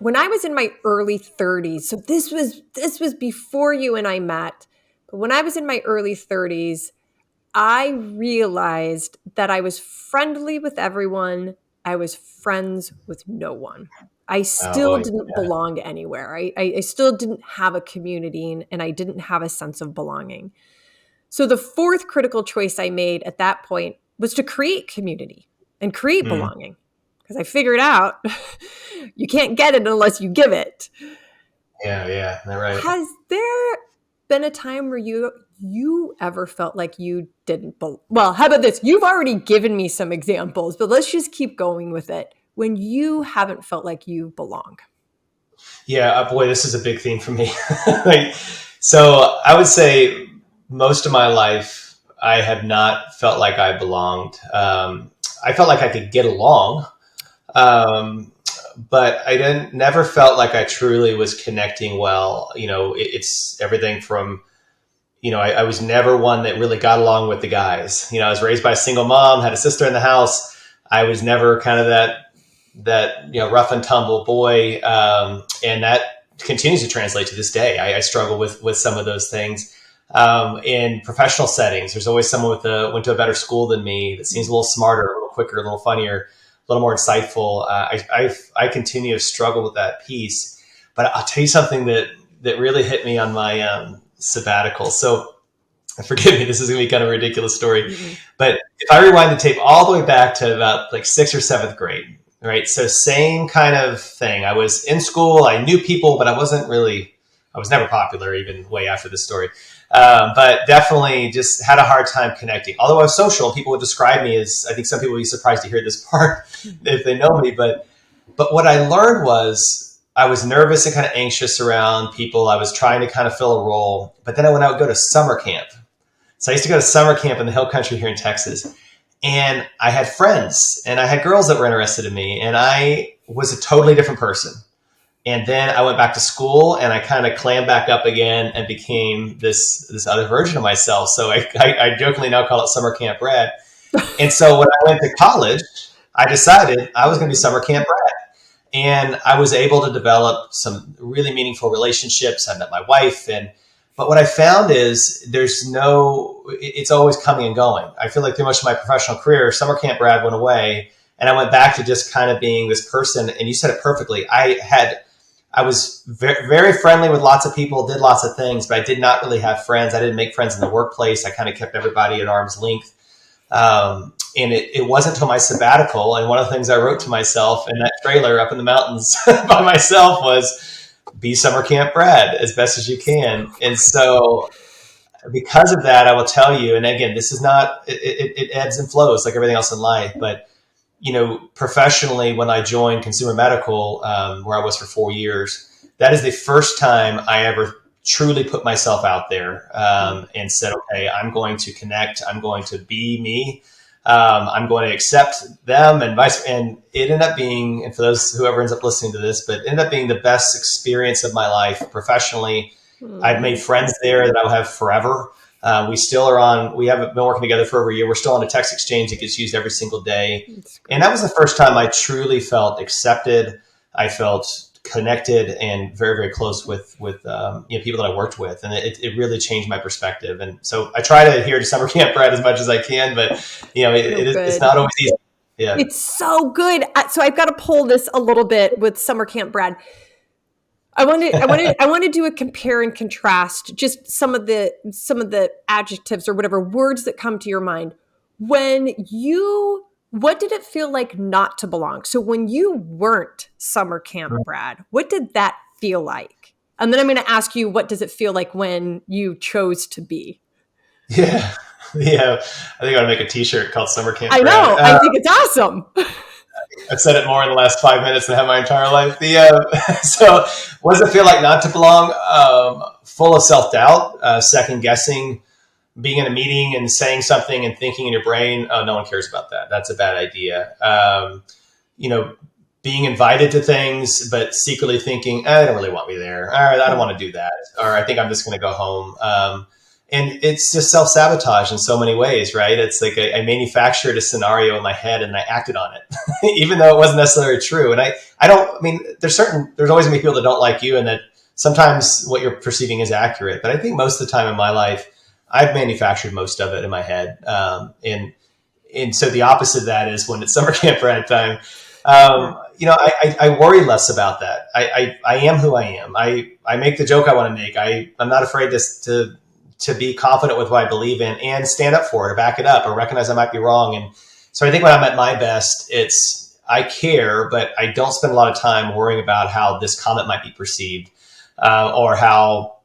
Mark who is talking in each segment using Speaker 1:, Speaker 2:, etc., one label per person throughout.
Speaker 1: when I was in my early 30s, so this was before you and I met, but when I was in my early 30s, I realized that I was friendly with everyone. I was friends with no one. I
Speaker 2: Oh
Speaker 1: still
Speaker 2: boy.
Speaker 1: didn't
Speaker 2: Yeah.
Speaker 1: belong anywhere. I still didn't have a community and I didn't have a sense of belonging. So the fourth critical choice I made at that point was to create community and create
Speaker 2: Mm.
Speaker 1: belonging because I figured out you can't get it unless you give it.
Speaker 2: Yeah. Yeah. All right.
Speaker 1: Has there been a time where you ever felt like you didn't well, how about this? You've already given me some examples, but let's just keep going with it. When you haven't felt like you belong.
Speaker 2: Yeah. Boy, this is a big theme for me. Like, so I would say most of my life, I have not felt like I belonged. I felt like I could get along. Um, but I didn't never felt like I truly was connecting well. It's everything from, I was never one that really got along with the guys. I was raised by a single mom, had a sister in the house. I was never kind of that rough and tumble boy, and that continues to translate to this day. I struggle with some of those things. In professional settings, there's always someone went to a better school than me that seems a little smarter, a little quicker, a little funnier, a little more insightful. I continue to struggle with that piece. But I'll tell you something that really hit me on my sabbatical. So forgive me, this is going to be kind of a ridiculous story.
Speaker 1: Mm-hmm.
Speaker 2: But if I rewind the tape all the way back to about like 6th or 7th grade, right? So same kind of thing. I was in school, I knew people, but I was never popular even way after this story. But definitely just had a hard time connecting. Although I was social, people would describe me as, I think some people would be surprised to hear this part if they know me. But what I learned was I was nervous and kind of anxious around people. I was trying to kind of fill a role. But then when I would go to summer camp, so I used to go to summer camp in the hill country here in Texas, and I had friends and I had girls that were interested in me, and I was a totally different person. And then I went back to school and I kind of clammed back up again and became this other version of myself. So I jokingly now call it summer camp Brad. And so when I went to college, I decided I was going to be summer camp Brad. And I was able to develop some really meaningful relationships. I met my wife, but what I found is it's always coming and going. I feel like through much of my professional career, summer camp Brad went away and I went back to just kind of being this person. And you said it perfectly. I was very, very friendly with lots of people, did lots of things, but I did not really have friends. I didn't make friends in the workplace. I kind of kept everybody at arm's length. And it wasn't until my sabbatical. And one of the things I wrote to myself in that trailer up in the mountains by myself was be summer camp Brad as best as you can. And so because of that, I will tell you, and again, this is not, it ebbs and flows like everything else in life, but professionally, when I joined Consumer Medical, where I was for 4 years, that is the first time I ever truly put myself out there and said, okay, I'm going to connect. I'm going to be me. I'm going to accept them and and it ended up being, and for those whoever ends up listening to this, but it ended up being the best experience of my life professionally. I've made friends there that I'll have forever. We haven't been working together for over a year. We're still on a text exchange that gets used every single day. And that was the first time I truly felt accepted. I felt connected and very, very close with people that I worked with. And it really changed my perspective. And so I try to adhere to summer camp Brad as much as I can, but it's not always easy. Yeah.
Speaker 1: It's so good. So I've got to pull this a little bit with summer camp Brad. I want to do a compare and contrast, just some of the adjectives or whatever words that come to your mind. What did it feel like not to belong? So when you weren't summer camp Brad, what did that feel like? And then I'm going to ask you, what does it feel like when you chose to be?
Speaker 2: Yeah. Yeah. I think I would make a t-shirt called Summer Camp
Speaker 1: I
Speaker 2: Brad.
Speaker 1: know. I think it's awesome.
Speaker 2: I've said it more in the last 5 minutes than I have my entire life. So what does it feel like not to belong? Full of self-doubt, second guessing, being in a meeting and saying something and thinking in your brain, oh, no one cares about that. That's a bad idea. Being invited to things, but secretly thinking, they don't really want me there. All right, I don't want to do that. Or I think I'm just going to go home. And it's just self-sabotage in so many ways, right? It's like I manufactured a scenario in my head and I acted on it. even though it wasn't necessarily true. And I don't, I mean, there's always gonna be people that don't like you, and that sometimes what you're perceiving is accurate. But I think most of the time in my life, I've manufactured most of it in my head. And so the opposite of that is when it's summer camp ride time.
Speaker 1: Yeah.
Speaker 2: I worry less about that. I am who I am. I make the joke I want to make. I'm not afraid to be confident with what I believe in and stand up for it or back it up or recognize I might be wrong. And so I think when I'm at my best, I care, but I don't spend a lot of time worrying about how this comment might be perceived, or how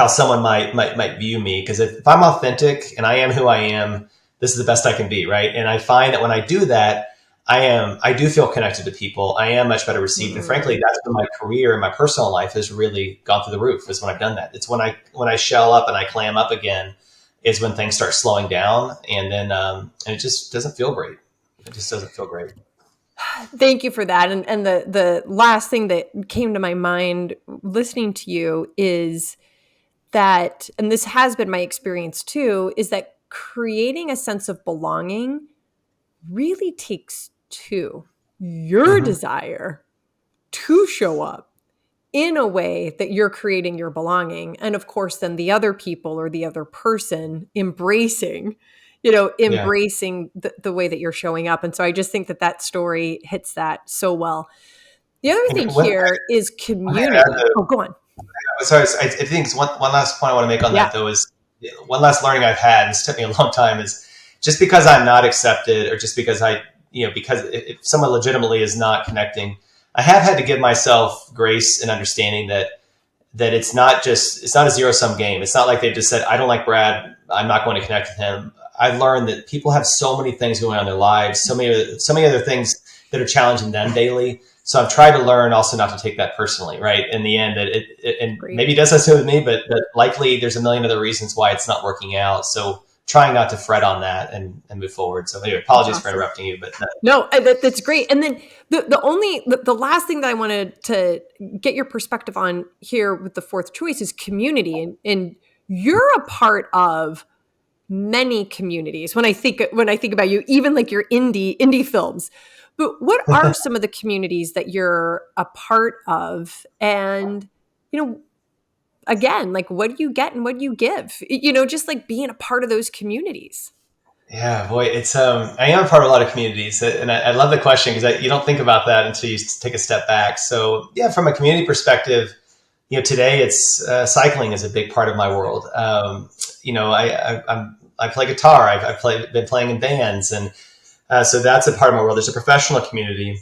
Speaker 2: someone might view me. Because if I'm authentic and I am who I am, this is the best I can be, right? And I find that when I do that, I do feel connected to people. I am much better received. And frankly, that's when my career and my personal life has really gone through the roof, is when I've done that. It's when I shell up and I clam up again is when things start slowing down. And then, and it just doesn't feel great. It just doesn't feel great.
Speaker 1: Thank you for that. And the last thing that came to my mind listening to you is that, and this has been my experience too, is that creating a sense of belonging really takes two. Your
Speaker 2: Mm-hmm.
Speaker 1: desire to show up in a way that you're creating your belonging. And of course, then the other people or the other person embracing,
Speaker 2: Yeah.
Speaker 1: embracing the way that you're showing up. And so I just think that story hits that so well. The other
Speaker 2: And
Speaker 1: thing here is community. Oh, go on.
Speaker 2: sorry, I think one last point I want to make on
Speaker 1: Yeah.
Speaker 2: that, though, is one last learning I've had, and it's took me a long time, is just because I'm not accepted, or just because because if someone legitimately is not connecting, I have had to give myself grace and understanding that it's not a zero sum game. It's not like they've just said, I don't like Brad, I'm not going to connect with him. I've learned that people have so many things going on in their lives, so many other things that are challenging them daily. So I've tried to learn also not to take that personally, right? In the end, that and
Speaker 1: Great.
Speaker 2: maybe it does have with me, but likely there's a million other reasons why it's not working out. So trying not to fret on that and move forward. So anyway, apologies for interrupting you, but
Speaker 1: No, that's great. And then the last thing that I wanted to get your perspective on here with the fourth choice is community, and you're a part of many communities. When I think about you, even like your indie films. But what are some of the communities that you're a part of? And again, like, what do you get and what do you give? Just like being a part of those communities.
Speaker 2: yeah, boy, it's I am a part of a lot of communities, and I love the question because you don't think about that until you take a step back. So yeah, from a community perspective, today it's cycling is a big part of my world. I play guitar. Been playing in bands, and so that's a part of my world. There's a professional community.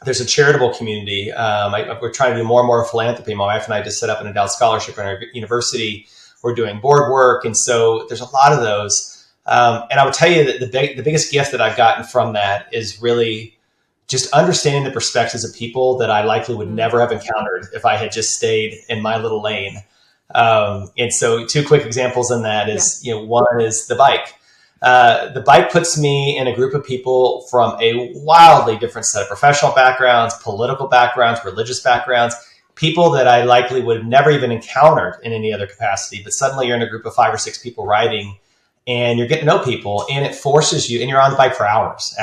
Speaker 2: There's a charitable community. We're trying to do more and more philanthropy. My wife and I just set up an endowed scholarship in our university. We're doing board work, and so there's a lot of those. And I would tell you that the biggest gift that I've gotten from that is really just understanding the perspectives of people that I likely would never have encountered if I had just stayed in my little lane. And so two quick examples in that is, one is the bike. The bike puts me in a group of people from a wildly different set of professional backgrounds, political backgrounds, religious backgrounds, people that I likely would have never even encountered in any other capacity. But suddenly you're in a group of 5 or 6 people riding, and you're getting to know people, and it forces you, and you're on the bike for hours,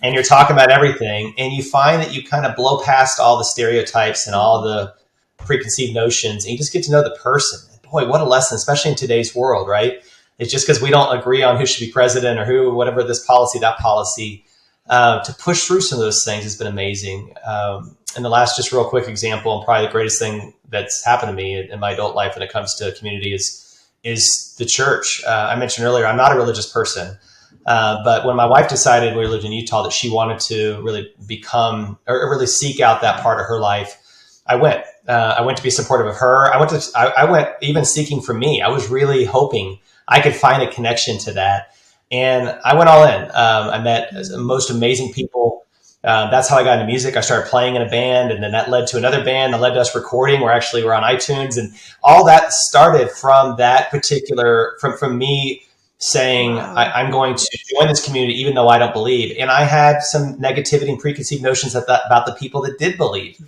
Speaker 2: and you're talking about everything, and you find that you kind of blow past all the stereotypes and all the preconceived notions, and you just get to know the person. Boy, what a lesson, especially in today's world, right? It's just because we don't agree on who should be president or whatever, this policy, that policy, to push through some of those things has been amazing. And the last, just real quick example, and probably the greatest thing that's happened to me in my adult life when it comes to community is the church. I mentioned earlier, I'm not a religious person. But when my wife decided, we lived in Utah, that she wanted to really become or really seek out that part of her life, I went. I went to be supportive of her. I went even seeking for me. I was really hoping I could find a connection to that. And I went all in. I met the most amazing people. That's how I got into music. I started playing in a band, and then that led to another band that led to us recording. We're on iTunes, and all that started from that particular, from me saying,
Speaker 1: Wow.
Speaker 2: I'm going to join this community, even though I don't believe. And I had some negativity and preconceived notions about the people that did believe,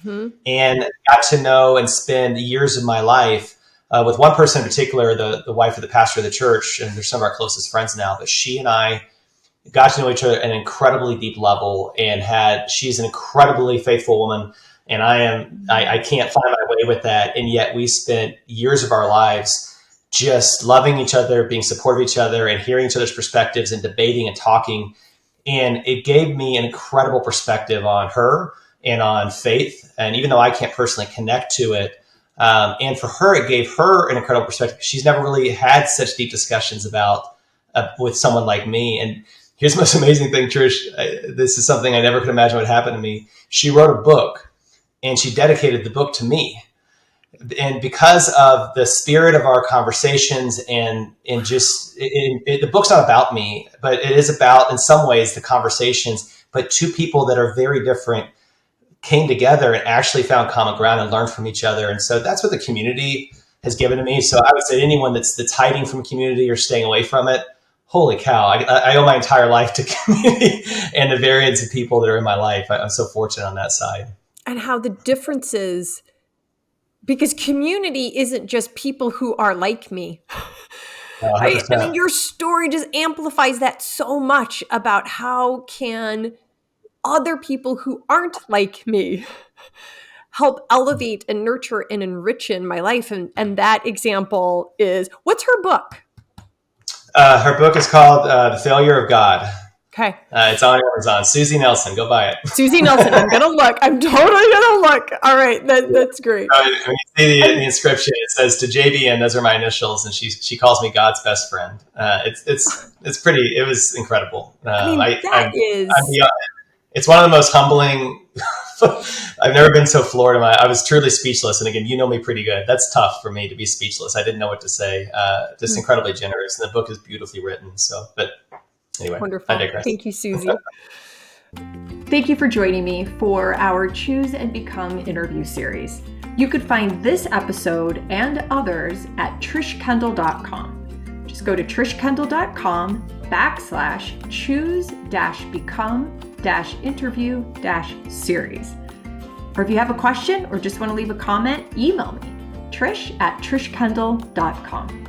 Speaker 2: and got to know and spend years of my life with one person in particular, the wife of the pastor of the church, and they're some of our closest friends now. But she and I, got to know each other at an incredibly deep level, and she's an incredibly faithful woman. And I can't find my way with that. And yet we spent years of our lives just loving each other, being supportive of each other, and hearing each other's perspectives and debating and talking. And it gave me an incredible perspective on her and on faith. And even though I can't personally connect to it, and for her, it gave her an incredible perspective. She's never really had such deep discussions about with someone like me. And here's the most amazing thing, Trish. This is something I never could imagine would happen to me. She wrote a book, and she dedicated the book to me. And because of the spirit of our conversations and the book's not about me, but it is about, in some ways, the conversations, but two people that are very different came together and actually found common ground and learned from each other. And so that's what the community has given to me. So I would say anyone that's hiding from community or staying away from it, holy cow, I owe my entire life to community and the variance of people that are in my life. I'm so fortunate on that side.
Speaker 1: And how the differences, because community isn't just people who are like me. I mean, your story just amplifies that so much about how can other people who aren't like me help elevate and nurture and enrich in my life. And that example is, what's her book?
Speaker 2: Her book is called The Failure of God.
Speaker 1: Okay.
Speaker 2: It's on Amazon. Susie Nelson. Go buy it.
Speaker 1: Susie Nelson. I'm going to look. I'm totally going to look. All right. That's great.
Speaker 2: When you see the inscription, it says to JB, and those are my initials, and she calls me God's best friend. It's pretty. It was incredible. It's one of the most humbling. I've never been so floored. I was truly speechless. And again, you know me pretty good. That's tough for me to be speechless. I didn't know what to say. Just incredibly generous, and the book is beautifully written. So, but anyway,
Speaker 1: wonderful.
Speaker 2: I digress.
Speaker 1: Thank you, Susie. Thank you for joining me for our Choose and Become interview series. You could find this episode and others at trishkendall.com. Just go to trishkendall.com/choose-become-interview-series. Or if you have a question or just want to leave a comment, email me, trish@trishkendall.com.